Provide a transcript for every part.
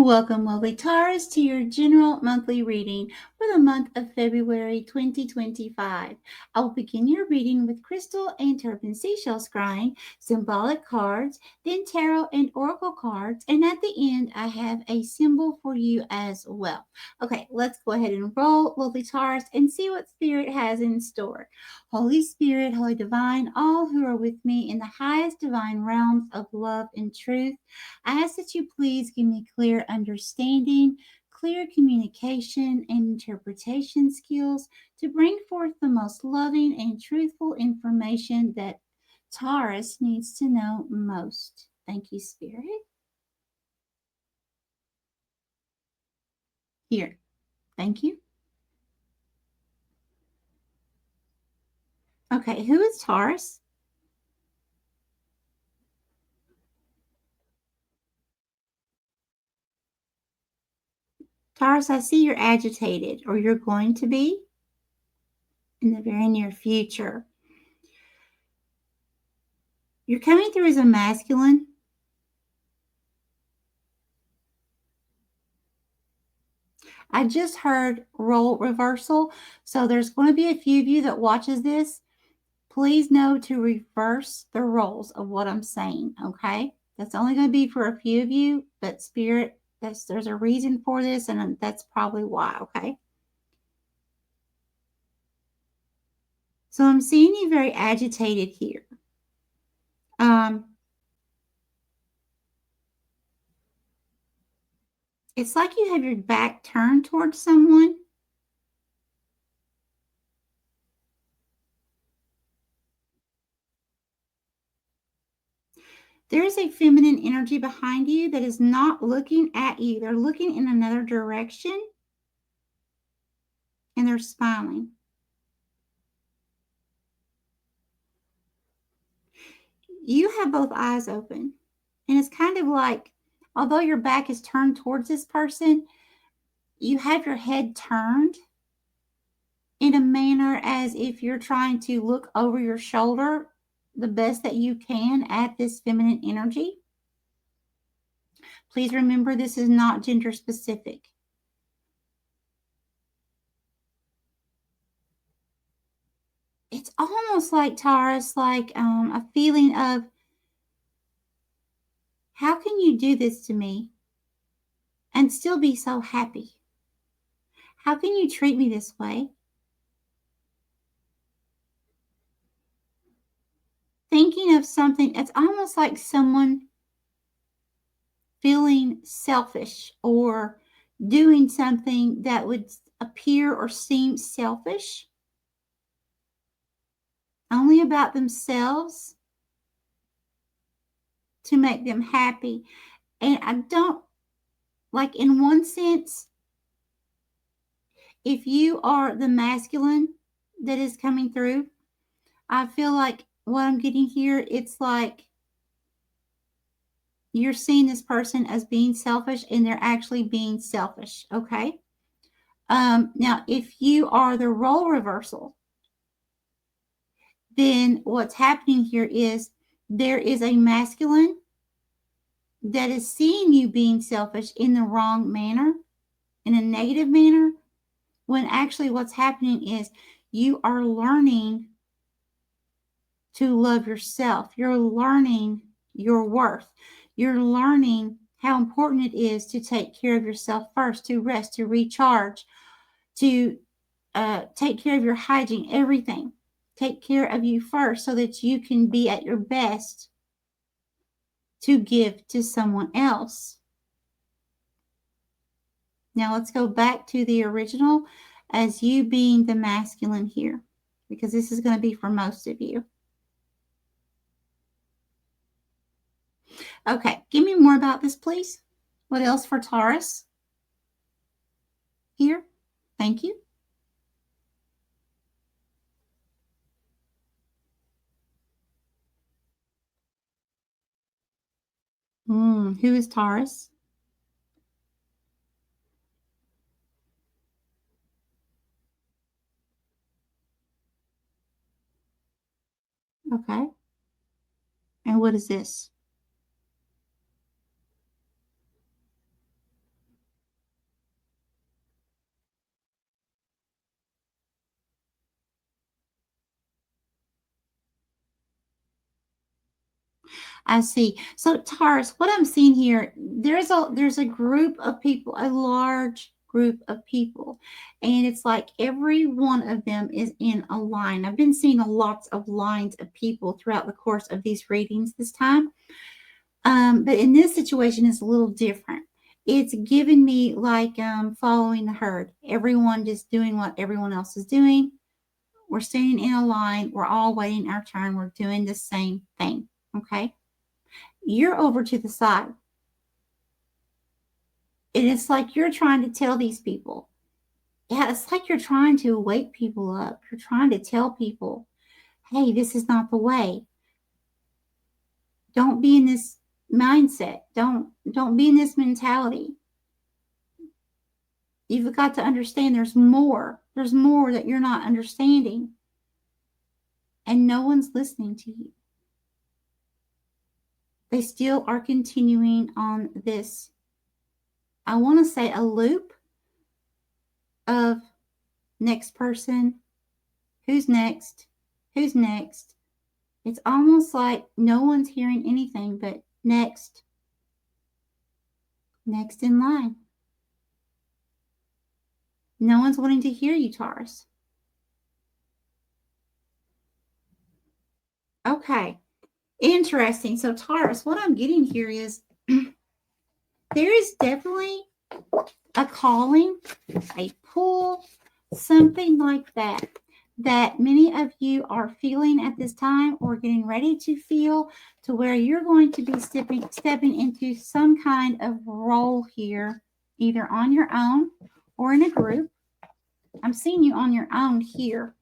Welcome, lovely Taurus, to your general monthly reading for the month of February 2025. I will begin your reading with crystal and turban seashell scrying, symbolic cards, then tarot and oracle cards, and at the end, I have a symbol for you as well. Okay, let's go ahead and roll, lovely Taurus, and see what Spirit has in store. Holy Spirit, Holy Divine, all who are with me in the highest divine realms of love and truth, I ask that you please give me clear understanding, clear communication, and interpretation skills to bring forth the most loving and truthful information that Taurus needs to know most. Thank you, Spirit. Here. Thank you. Okay, who is Taurus? Taurus, I see you're agitated, or you're going to be in the very near future. You're coming through as a masculine. I just heard role reversal. So there's going to be a few of you that watches this. Please know to reverse the roles of what I'm saying, okay? That's only going to be for a few of you, but Spirit, there's a reason for this, and that's probably why, okay? So I'm seeing you very agitated here. It's like you have your back turned towards someone. There is a feminine energy behind you that is not looking at you. They're looking in another direction, and they're smiling. You have both eyes open. And it's kind of like, although your back is turned towards this person, you have your head turned in a manner as if you're trying to look over your shoulder the best that you can at this feminine energy. Please remember, this is not gender specific. It's almost like, Taurus, like a feeling of, how can you do this to me and still be so happy? How can you treat me this way? Thinking of something, it's almost like someone feeling selfish or doing something that would appear or seem selfish, only about themselves, to make them happy. And I don't, like, in one sense, if you are the masculine that is coming through, I feel like what I'm getting here, it's like you're seeing this person as being selfish and they're actually being selfish, okay? Now, if you are the role reversal, then what's happening here is there is a masculine that is seeing you being selfish in the wrong manner, in a negative manner, when actually what's happening is you are learning to love yourself. You're learning your worth. You're learning how important it is to take care of yourself first, to rest, to recharge, to take care of your hygiene, everything. Take care of you first so that you can be at your best to give to someone else. Now let's go back to the original as you being the masculine here, because this is going to be for most of you. Okay, give me more about this, please. What else for Taurus? Here. Thank you. Who is Taurus? Okay. And what is this? I see. So Taurus, what I'm seeing here, there's a group of people, a large group of people, and it's like every one of them is in a line. I've been seeing lots of lines of people throughout the course of these readings this time. But in this situation, it's a little different. It's given me like following the herd. Everyone just doing what everyone else is doing. We're standing in a line. We're all waiting our turn. We're doing the same thing. Okay. You're over to the side. And it's like you're trying to tell these people. Yeah, it's like you're trying to wake people up. You're trying to tell people, hey, this is not the way. Don't be in this mindset. Don't be in this mentality. You've got to understand there's more. There's more that you're not understanding. And no one's listening to you. They still are continuing on this, I want to say, a loop of next person, who's next, who's next. It's almost like no one's hearing anything but next, next in line. No one's wanting to hear you, Taurus. Okay, interesting. So Taurus, what I'm getting here is there is definitely a calling, a pull, something like that, that many of you are feeling at this time or getting ready to feel, to where you're going to be stepping into some kind of role here, either on your own or in a group. I'm seeing you on your own here,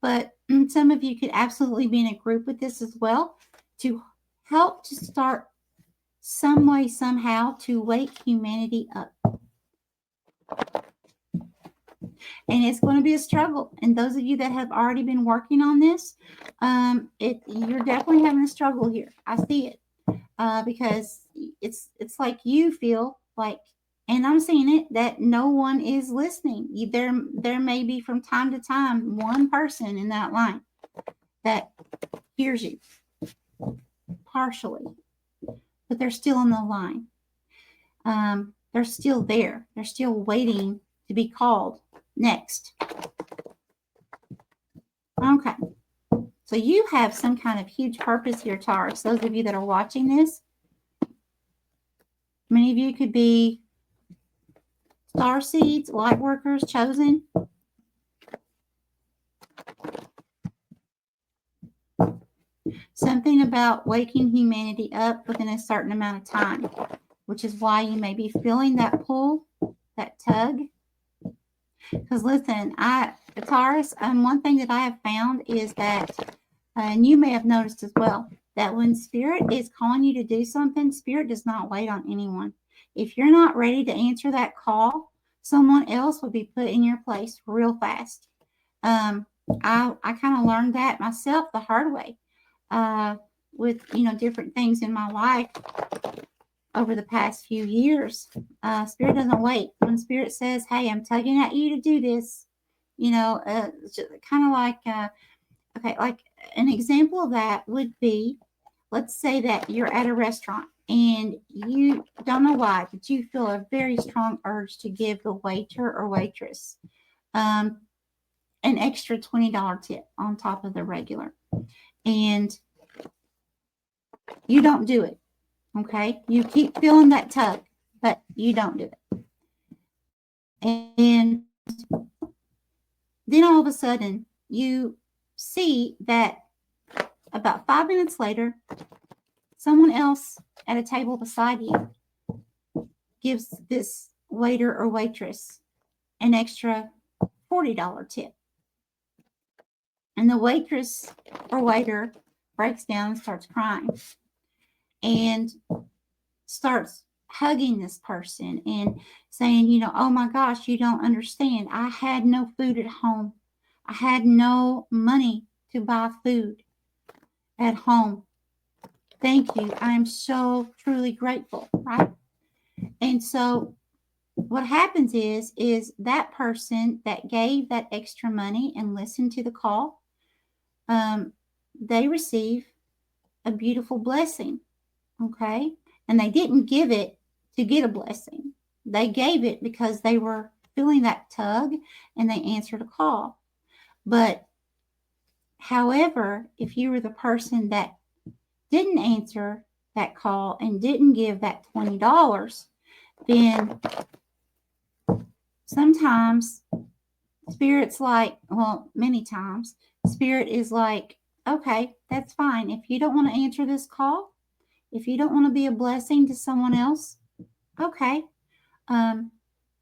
but some of you could absolutely be in a group with this as well, to help to start some way, somehow, to wake humanity up. And it's going to be a struggle. And those of you that have already been working on this, you're definitely having a struggle here. I see it, because it's like you feel like, and I'm seeing it, that no one is listening. There may be from time to time one person in that line that hears you partially, but they're still on the line. They're still there. They're still waiting to be called next. Okay. So you have some kind of huge purpose here, Taurus. Those of you that are watching this, many of you could be star seeds, light workers, chosen. Something about waking humanity up within a certain amount of time, which is why you may be feeling that pull, that tug. Because listen, Taurus, one thing that I have found is that, and you may have noticed as well, that when Spirit is calling you to do something, Spirit does not wait on anyone. If you're not ready to answer that call, someone else will be put in your place real fast. I kind of learned that myself the hard way, with different things in my life over the past few years. Spirit doesn't wait. When Spirit says, hey, I'm tugging at you to do this, kind of like, okay, like an example of that would be, let's say that you're at a restaurant and you don't know why, but you feel a very strong urge to give the waiter or waitress an extra $20 tip on top of the regular. And you don't do it. Okay. You keep feeling that tug, but you don't do it. And then all of a sudden you see that about 5 minutes later, someone else at a table beside you gives this waiter or waitress an extra $40 tip. And the waitress or waiter breaks down and starts crying and starts hugging this person and saying, oh my gosh, you don't understand. I had no food at home. I had no money to buy food at home. Thank you. I am so truly grateful, right? And so what happens is that person that gave that extra money and listened to the call, they receive a beautiful blessing, okay? And they didn't give it to get a blessing. They gave it because they were feeling that tug and they answered a call. But however, if you were the person that didn't answer that call and didn't give that $20, then sometimes Spirit's like, well, many times, Spirit is like, okay, that's fine. If you don't want to answer this call, if you don't want to be a blessing to someone else, okay.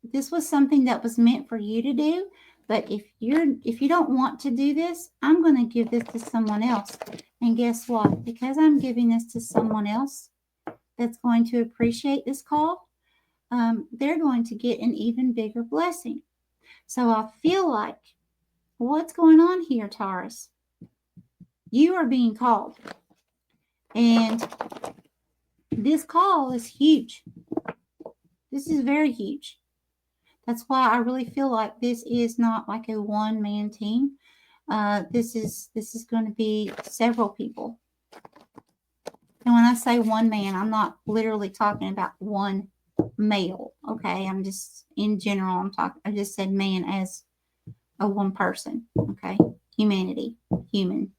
This was something that was meant for you to do, but if you don't want to do this, I'm going to give this to someone else. And guess what? Because I'm giving this to someone else that's going to appreciate this call, they're going to get an even bigger blessing. So I feel like, what's going on here, Taurus? You are being called. And this call is huge. This is very huge. That's why I really feel like this is not like a one-man team. This is going to be several people. And when I say one man, I'm not literally talking about one male. Okay, I'm just in general. I just said man as a one person. Okay, humanity, human.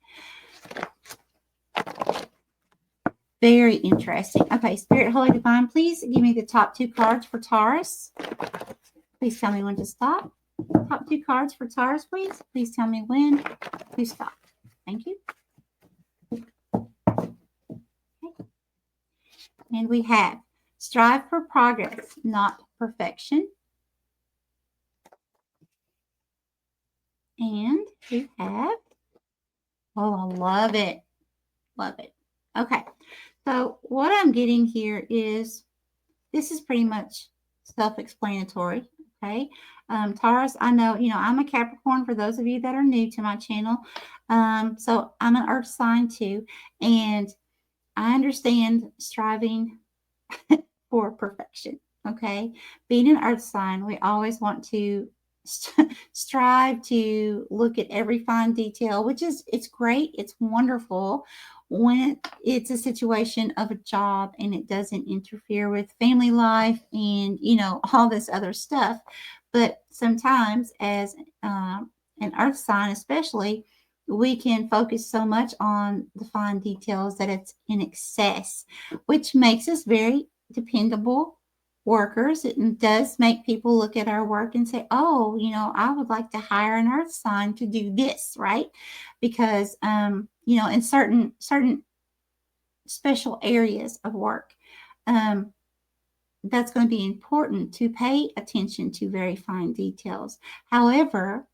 Very interesting. Okay, Spirit, Holy Divine, please give me the top 2 cards for Taurus. Please tell me when to stop. Top 2 cards for Taurus, please. Please tell me when to stop. Thank you. Okay. And we have strive for progress, not perfection. And we have, oh, I love it. Love it. Okay. So what I'm getting here is, this is pretty much self-explanatory. Okay. Taurus, I know, I'm a Capricorn for those of you that are new to my channel. So I'm an earth sign too. And I understand striving for perfection. Okay. Being an earth sign, we always want to strive to look at every fine detail, which is, it's great. It's wonderful when it's a situation of a job and it doesn't interfere with family life and, all this other stuff. But sometimes as an earth sign, especially, we can focus so much on the fine details that it's in excess, which makes us very dependable workers. It does make people look at our work and say, oh, I would like to hire an earth sign to do this, right? Because, in certain special areas of work, that's going to be important to pay attention to very fine details. However,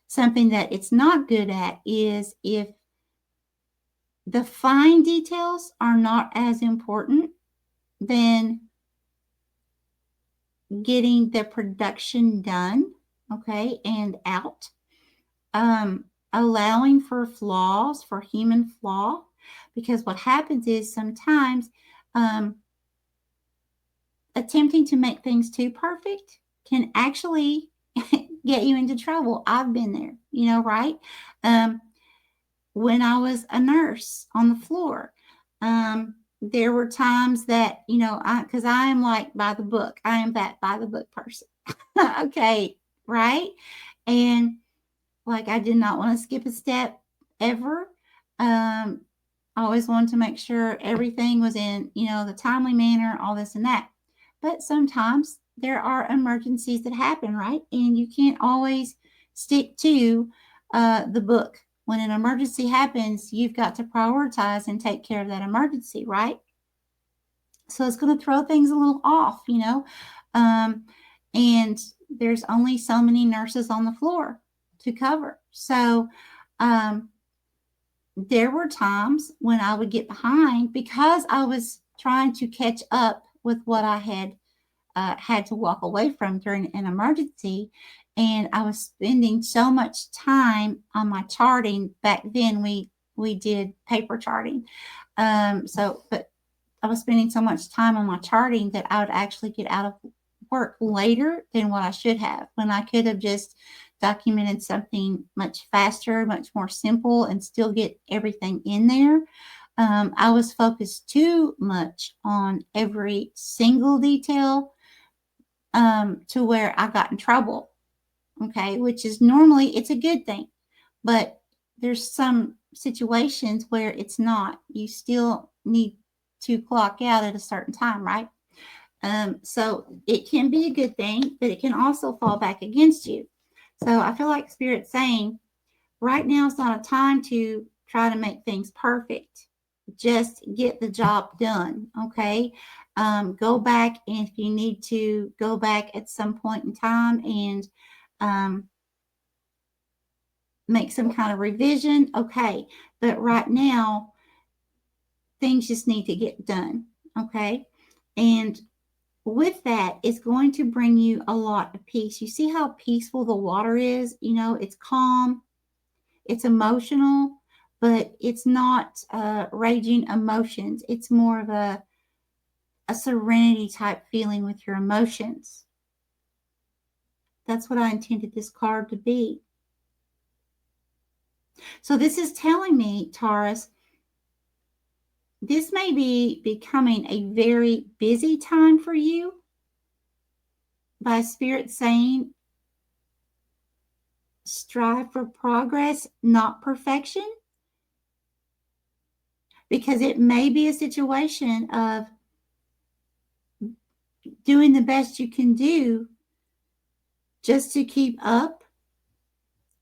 something that it's not good at is if the fine details are not as important, then getting the production done, okay, and out, allowing for flaws, for human flaw, because what happens is sometimes attempting to make things too perfect can actually get you into trouble. I've been there, right? When I was a nurse on the floor, there were times that, because I am like by the book. I am that by the book person. Okay, right? And like I did not want to skip a step ever. I always wanted to make sure everything was in, the timely manner, all this and that. But sometimes there are emergencies that happen, right? And you can't always stick to the book. When an emergency happens, you've got to prioritize and take care of that emergency, right? So it's going to throw things a little off, and there's only so many nurses on the floor to cover. So there were times when I would get behind because I was trying to catch up with what I had to walk away from during an emergency. And I was spending so much time on my charting. Back then we did paper charting. But I was spending so much time on my charting that I would actually get out of work later than what I should have, when I could have just documented something much faster, much more simple, and still get everything in there. I was focused too much on every single detail to where I got in trouble. Okay, which is normally it's a good thing, but there's some situations where it's not. You still need to clock out at a certain time, right? So it can be a good thing, but it can also fall back against you. So I feel like Spirit's saying, right now is not a time to try to make things perfect. Just get the job done, okay? Go back, and if you need to go back at some point in time and make some kind of revision, okay? But right now, things just need to get done, okay? And with that, it's going to bring you a lot of peace. You see how peaceful the water is? You know, it's calm, it's emotional, but it's not raging emotions. It's more of a serenity type feeling with your emotions. That's what I intended this card to be. So this is telling me, Taurus, this may be becoming a very busy time for you, by Spirit saying, strive for progress, not perfection. Because it may be a situation of doing the best you can do just to keep up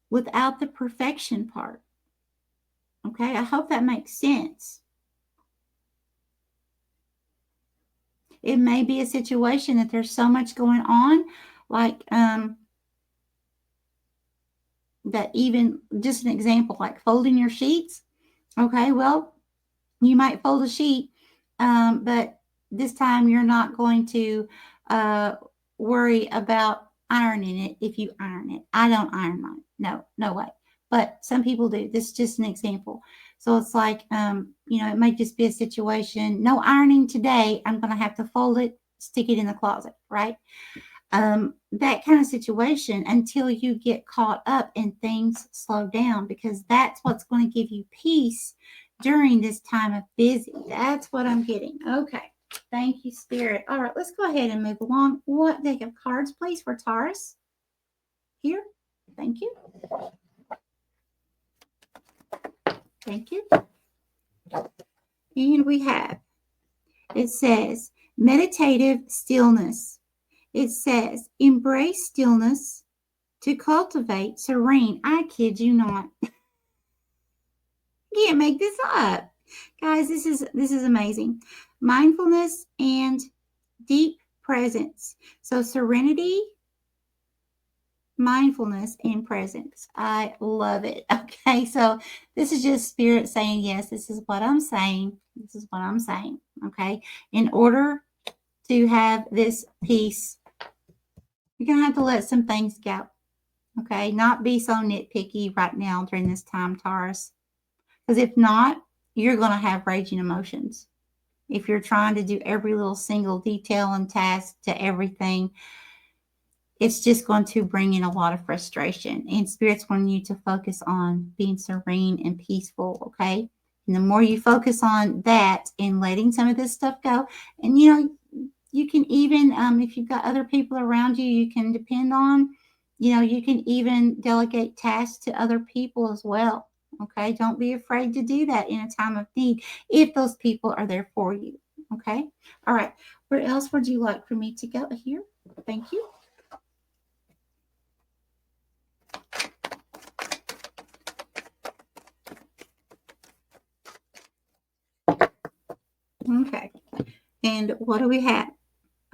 without the perfection part. Okay, I hope that makes sense. It may be a situation that there's so much going on, like that, even just an example, like folding your sheets. Okay, well, you might fold a sheet, but this time you're not going to worry about ironing it if you iron it. I don't iron mine. No way. But some people do. This is just an example. So it's like, it might just be a situation. No ironing today. I'm going to have to fold it, stick it in the closet, right? That kind of situation, until you get caught up and things slow down, because that's what's going to give you peace during this time of busy. That's what I'm getting. Okay. Thank you, Spirit. All right, let's go ahead and move along. What deck of cards, please, for Taurus? Here. Thank you. Thank you. And we have, it says, meditative stillness. It says, embrace stillness to cultivate serene. I kid you not. Can't make this up. Guys, this is amazing. Mindfulness and deep presence. So serenity, mindfulness, and presence. I love it. Okay, so this is just Spirit saying, yes, this is what I'm saying. This is what I'm saying. Okay, in order to have this peace, you're going to have to let some things go. Okay, not be so nitpicky right now during this time, Taurus. Because if not, you're going to have raging emotions. If you're trying to do every little single detail and task to everything, it's just going to bring in a lot of frustration. And Spirit's wanting you to focus on being serene and peaceful, okay? And the more you focus on that and letting some of this stuff go, and you can even, if you've got other people around you, you can depend on, you can even delegate tasks to other people as well. Okay, don't be afraid to do that in a time of need if those people are there for you. Okay, all right. Where else would you like for me to go here? Thank you. Okay, and what do we have?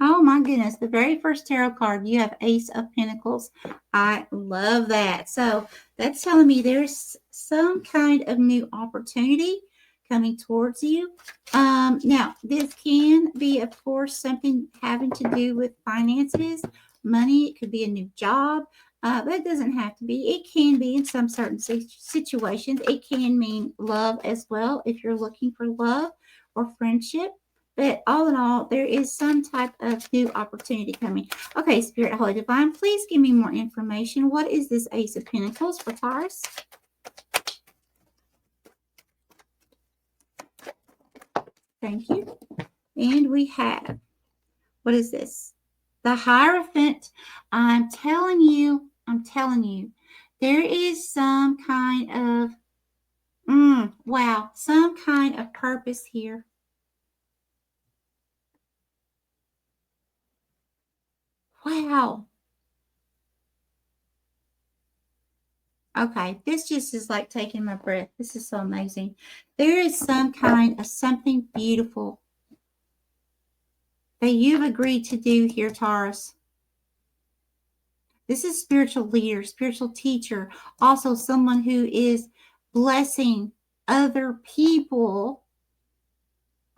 Oh my goodness, the very first tarot card, you have Ace of Pentacles. I love that. So that's telling me there's some kind of new opportunity coming towards you. Now, this can be, of course, something having to do with finances, money. It could be a new job. But it doesn't have to be. It can be in some certain situations. It can mean love as well, if you're looking for love or friendship. But all in all, there is some type of new opportunity coming. Okay, Spirit, Holy Divine, please give me more information. What is this Ace of Pentacles for Taurus? Thank you. And we have, what is this? The Hierophant. I'm telling you, there is some kind of, wow, some kind of purpose here. Wow. Okay, this just is like taking my breath. This is so amazing. There is some kind of something beautiful that you've agreed to do here, Taurus. This is spiritual leader, spiritual teacher, also someone who is blessing other people,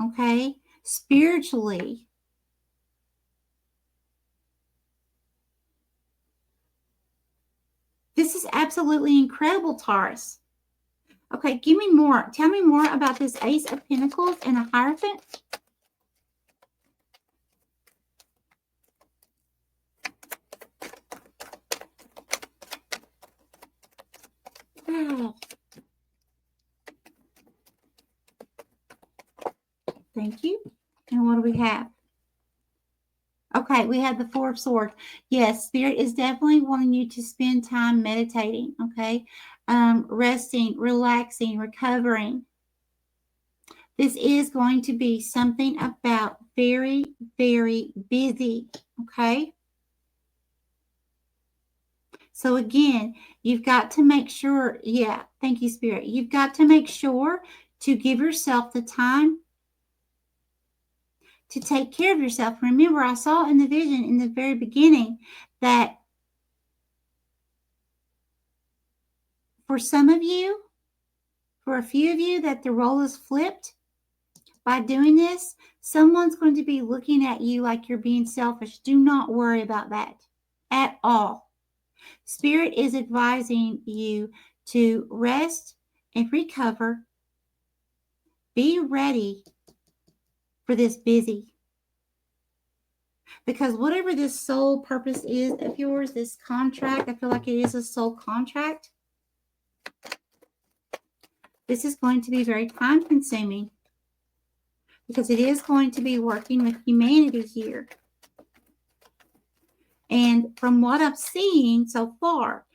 okay, spiritually. This is absolutely incredible, Taurus. Okay, give me more. Tell me more about this Ace of Pentacles and a Hierophant. Wow. Thank you. And what do we have? Okay, we have the Four of Swords. Yes, Spirit is definitely wanting you to spend time meditating, okay? Resting, relaxing, recovering. This is going to be something about very, very busy, okay? So again, you've got to make sure, yeah, thank you, Spirit. You've got to make sure to give yourself the time to take care of yourself. Remember, I saw in the vision in the very beginning that for some of you, for a few of you, that the role is flipped. By doing this, someone's going to be looking at you like you're being selfish. Do not worry about that at all. Spirit is advising you to rest and recover. Be ready for this busy. Because whatever this soul purpose is of yours, this contract, I feel like it is a soul contract. This is going to be very time consuming because it is going to be working with humanity here. And from what I'm seeing so far,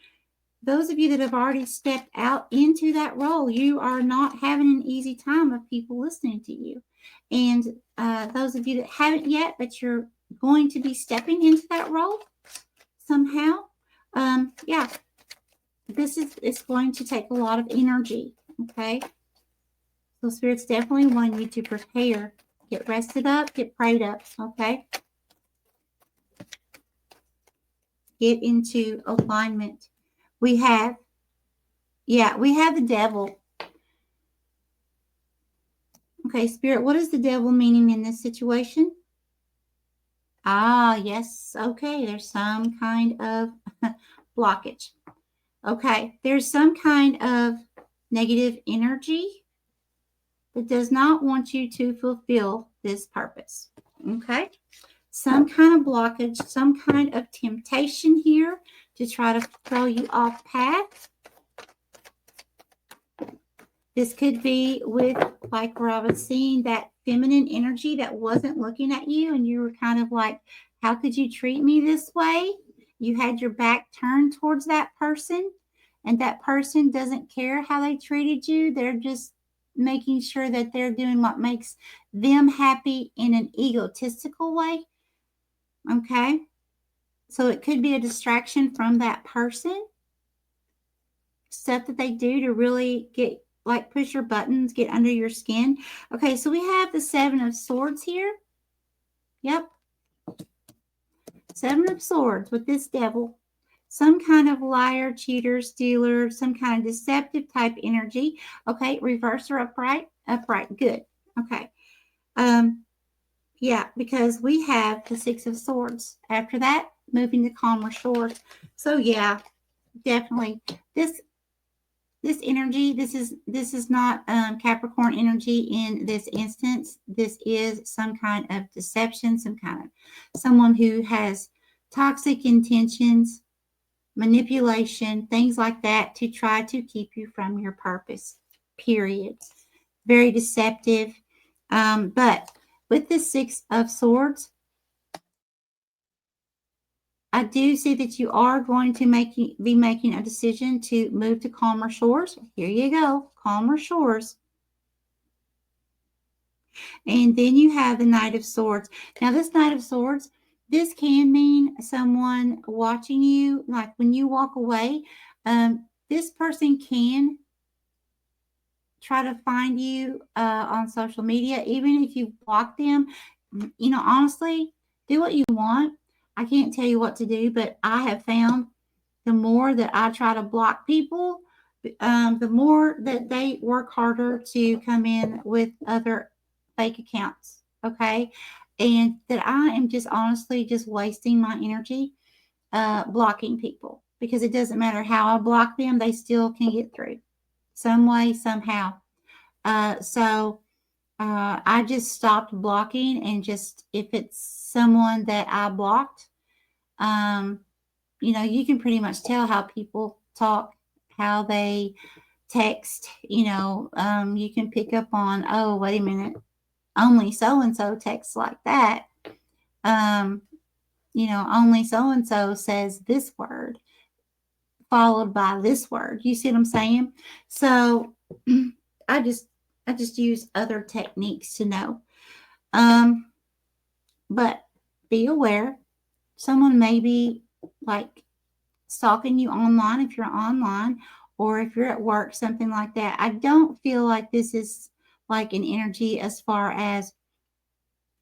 those of you that have already stepped out into that role, you are not having an easy time of people listening to you. And those of you that haven't yet, but you're going to be stepping into that role somehow, yeah, this is going to take a lot of energy, okay? So Spirit's definitely wanting you to prepare. Get rested up, get prayed up, okay? Get into alignment. We have the devil. Okay, Spirit, what is the devil meaning in this situation? Ah, yes. Okay, there's some kind of blockage. Okay, there's some kind of negative energy that does not want you to fulfill this purpose. Okay, some kind of blockage, some kind of temptation here to try to throw you off path. This could be with, like where I was seeing that feminine energy that wasn't looking at you and you were kind of like, how could you treat me this way? You had your back turned towards that person and that person doesn't care how they treated you. They're just making sure that they're doing what makes them happy in an egotistical way. Okay? So it could be a distraction from that person. Stuff that they do to really get, like, push your buttons, get under your skin. Okay, so we have the Seven of Swords here. Yep. Seven of Swords with this devil. Some kind of liar, cheater, stealer, some kind of deceptive type energy. Okay, reverse or upright? Upright. Good. Okay. Yeah, because we have the Six of Swords. After that, moving to calmer shores. So yeah, definitely. This energy, this is not Capricorn energy in this instance. This is some kind of deception, some kind of someone who has toxic intentions, manipulation, things like that to try to keep you from your purpose, period. Very deceptive. But with the Six of Swords, I do see that you are going to be making a decision to move to calmer shores. Here you go, calmer shores. And then you have the Knight of Swords. Now, this Knight of Swords, this can mean someone watching you. Like when you walk away, this person can try to find you on social media, even if you block them. Honestly, do what you want. I can't tell you what to do, but I have found the more that I try to block people, the more that they work harder to come in with other fake accounts. Okay. And that I am just honestly just wasting my energy blocking people, because it doesn't matter how I block them, they still can get through some way, somehow. So I just stopped blocking, and just if it's someone that I blocked, you can pretty much tell how people talk, how they text. You can pick up on, oh, wait a minute, only so and so texts like that. Only so and so says this word followed by this word. You see what I'm saying? So I just use other techniques to know. But be aware, someone may be like stalking you online if you're online, or if you're at work, something like that. I don't feel like this is like an energy as far as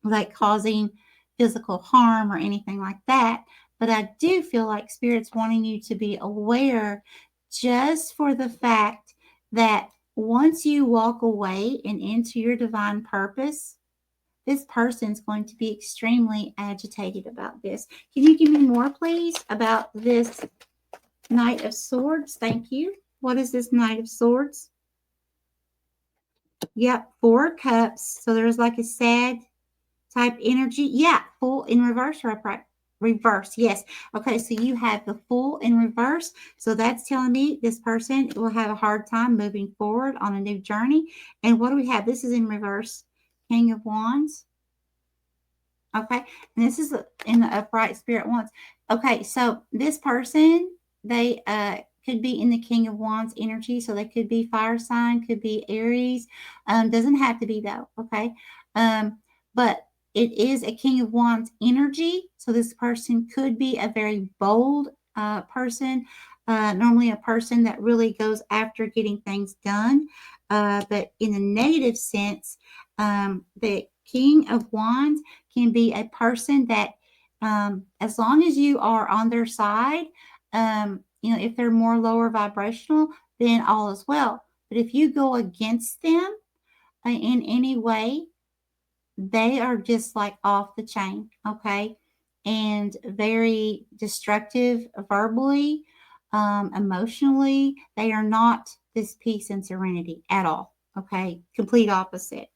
like causing physical harm or anything like that. But I do feel like Spirit's wanting you to be aware, just for the fact that once you walk away and into your divine purpose, this person's going to be extremely agitated about this. Can you give me more, please, about this Knight of Swords? Thank you. What is this Knight of Swords? Yep, Four Cups. So there's like a sad type energy. Yeah, Fool in reverse or upright? Reverse, yes. Okay, so you have the Fool in reverse. So that's telling me this person will have a hard time moving forward on a new journey. And what do we have? This is in reverse. King of Wands. Okay, and this is in the upright, Spirit Wands. Okay, so this person, they could be in the King of Wands energy. So they could be fire sign, could be Aries. Doesn't have to be though. Okay, but it is a King of Wands energy. So this person could be a very bold person. Normally a person that really goes after getting things done. But in a negative sense, the King of Wands can be a person that, as long as you are on their side, if they're more lower vibrational, then all is well. But if you go against them in any way, they are just like off the chain, okay? And very destructive verbally, emotionally. They are not this peace and serenity at all, okay? Complete opposite.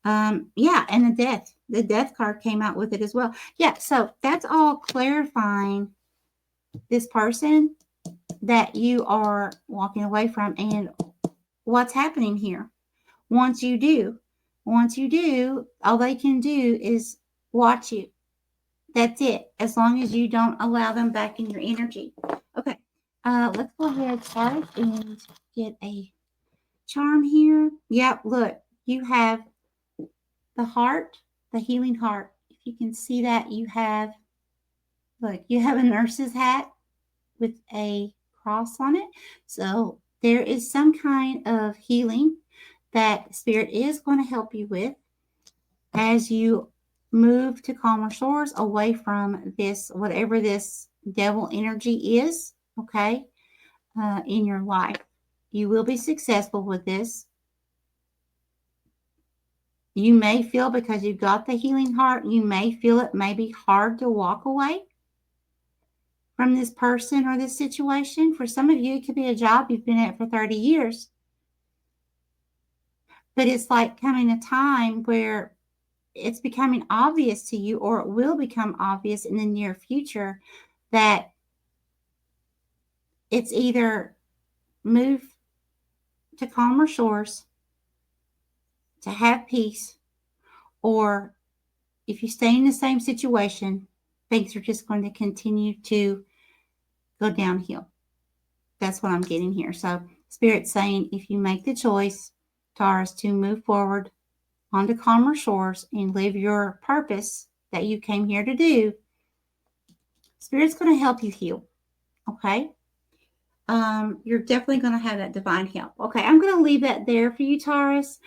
Yeah, and the death card came out with it as well. Yeah, so that's all clarifying this person that you are walking away from and what's happening here. Once you do, all they can do is watch you. That's it. As long as you don't allow them back in your energy. Okay. Let's go ahead, start, and get a charm here. Yep, look, you have the heart, the healing heart. If you can see that, you have a nurse's hat with a cross on it. So there is some kind of healing that Spirit is going to help you with as you move to calmer shores, away from this, whatever this devil energy is, okay, in your life. You will be successful with this. You may feel, because you've got the healing heart, you may feel it may be hard to walk away from this person or this situation. For some of you, it could be a job you've been at for 30 years. But it's like coming a time where it's becoming obvious to you, or it will become obvious in the near future, that it's either move to calmer shores, to have peace, or if you stay in the same situation, things are just going to continue to go downhill. That's what I'm getting here. So Spirit's saying if you make the choice, Taurus, to move forward onto calmer shores and live your purpose that you came here to do, Spirit's going to help you heal. Okay? You're definitely going to have that divine help. Okay, I'm going to leave that there for you, Taurus.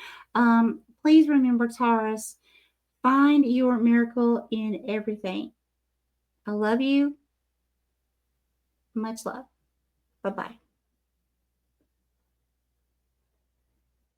Please remember, Taurus, find your miracle in everything. I love you. Much love. Bye-bye.